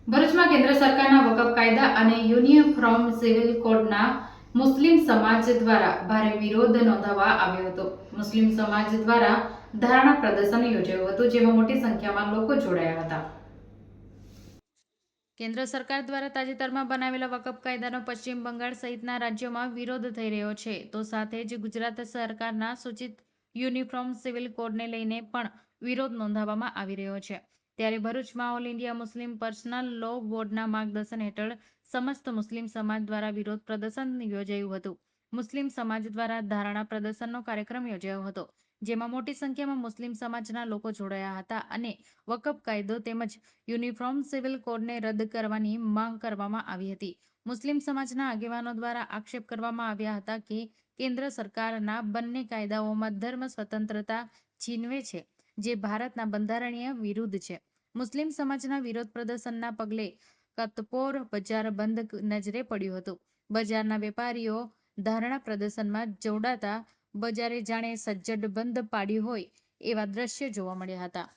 ભરૂચમાં કેન્દ્ર સરકારના વકફ કાયદા અને યુનિફોર્મ સિવિલ કોડના મુસ્લિમ સમાજ દ્વારા ભારે વિરોધ નોંધાવવા આવ્યો હતો। મુસ્લિમ સમાજ દ્વારા ધારણા પ્રદર્શન યોજાયું હતું, જેમાં મોટી સંખ્યામાં લોકો જોડાયા હતા। કેન્દ્ર સરકાર દ્વારા તાજેતરમાં બનાવેલા વકફ કાયદાનો પશ્ચિમ બંગાળ સહિતના રાજ્યોમાં વિરોધ થઈ રહ્યો છે, તો સાથે જ ગુજરાત સરકારના સૂચિત યુનિફોર્મ સિવિલ કોડને લઈને પણ વિરોધ નોંધાવવામાં આવી રહ્યો છે। ત્યારે ભરૂચમાં all India Muslim personal law બોર્ડના માર્ગદર્શન હેઠળ સમસ્ત મુસ્લિમ સમાજ દ્વારા વિરોધ પ્રદર્શન યોજાયું હતું। મુસ્લિમ સમાજ દ્વારા ધારણા પ્રદર્શનનો કાર્યક્રમ યોજાયો હતો, જેમાં મોટી સંખ્યામાં મુસ્લિમ સમાજના લોકો જોડાયા હતા અને વકફ કાયદો તેમજ યુનિફોર્મ સિવિલ કોડને રદ કરવાની માંગ કરવામાં આવી હતી। મુસ્લિમ સમાજના આગેવાનો દ્વારા આક્ષેપ કરવામાં આવ્યા હતા કે કેન્દ્ર સરકારના બંને કાયદાઓમાં ધર્મ સ્વતંત્રતા છીનવે છે, જે ભારતના બંધારણીય વિરુદ્ધ છે। મુસ્લિમ સમાજના વિરોધ પ્રદર્શનના પગલે કતપોર બજાર બંધ નજરે પડ્યું હતું। બજારના વેપારીઓ ધારણા પ્રદર્શનમાં જોડાતા બજારે જાણે સજ્જડ બંધ પાડ્યું હોય એવા દ્રશ્યો જોવા મળ્યા હતા।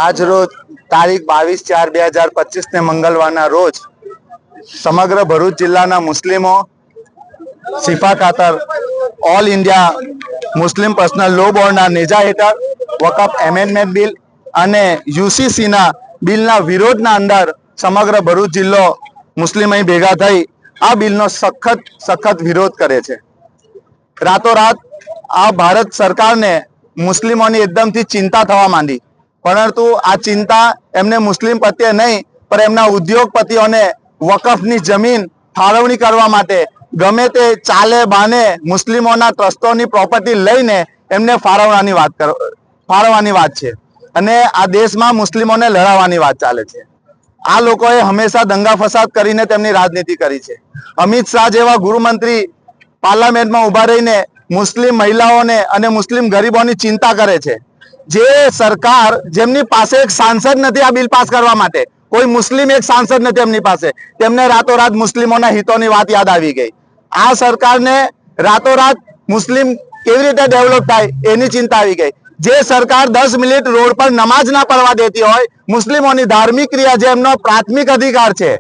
આજ રોજ તારીખ 22/4/2025 ને મંગળવારના રોજ સમગ્ર ભરૂચ જિલ્લાના મુસ્લિમો સિફા ખાતર all India Muslim personal law બોર્ડના નેજા હેઠળ વકફ એમેન્ડમેન્ટ બિલ અને યુસીસીના બિલના વિરોધના અંદર સમગ્ર ભરૂચ જિલ્લો મુસ્લિમ અહીં ભેગા થઈ આ બિલનો સખત વિરોધ કરે છે। રાતોરાત આ ભારત સરકારને મુસ્લિમોની એકદમથી ચિંતા થવા માંડી, પરંતુ આ ચિંતા એમને મુસ્લિમ પ્રત્યે નહીં પણ એમના ઉદ્યોગપતિઓને વકફની જમીન ફાળવણી કરવા માટે ગમે તે ચાલે બાને મુસ્લિમોના ટ્રસ્ટોની પ્રોપર્ટી લઈને એમને ફાળવવાની વાત છે અને આ દેશમાં મુસ્લિમોને લડાવવાની વાત ચાલે છે। આ લોકોએ હંમેશા દંગા ફસાદ કરીને તેમની રાજનીતિ કરી છે। અમિત શાહ જેવા ગૃહમંત્રી પાર્લામેન્ટમાં ઉભા રહીને મુસ્લિમ મહિલાઓને અને મુસ્લિમ ગરીબોની ચિંતા કરે છે। જે સરકાર જેમની પાસે એક સાંસદ નથી આ બિલ પાસ કરવા માટે, કોઈ મુસ્લિમ એક સાંસદ નથી એમની પાસે, તેમને રાતોરાત મુસ્લિમોના હિતોની વાત યાદ આવી ગઈ। આ સરકારને રાતોરાત મુસ્લિમ કેવી રીતે ડેવલપ થાય એની ચિંતા આવી ગઈ। જે સરકાર 10 મિનિટ રોડ પર નમાજ ના પડવા દેતી હોય, મુસ્લિમોની ધાર્મિક ક્રિયા જે એમનો પ્રાથમિક અધિકાર છે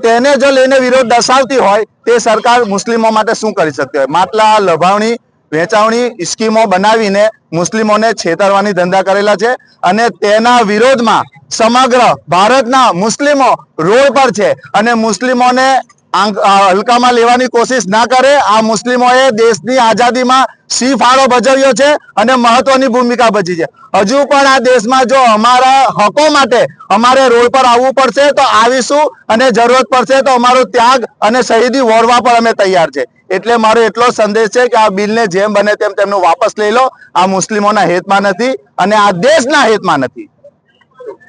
તેને જો લઈને વિરોધ દર્શાવતી હોય તે સરકાર મુસ્લિમો માટે શું કરી શકતી હોય? માટલા લભાવણી વેચાવણી સ્કીમો બનાવીને મુસ્લિમોને છેતરવાની ધંધા કરેલા છે અને તેના વિરોધમાં સમગ્ર ભારતના મુસ્લિમો રોડ પર છે અને મુસ્લિમોને હલકામાં લેવાની કોશિશ ના કરે। આ મુસ્લિમોએ દેશની આઝાદીમાં સિંહ ફાળો ભજવ્યો છે અને મહત્વની ભૂમિકા ભજવી છે। હજુ પણ આ દેશમાં જો અમારા હકો માટે અમારે રોડ પર આવવું પડશે તો આવીશું અને જરૂરત પડશે તો અમારો ત્યાગ અને શહીદી વોરવા પર અમે તૈયાર છે। એટલે મારો એટલો સંદેશ છે કે આ બિલને જેમ બને તેમ તેમનું વાપસ લઈ લો। આ મુસ્લિમોના હિતમાં નથી અને આ દેશના હિતમાં નથી।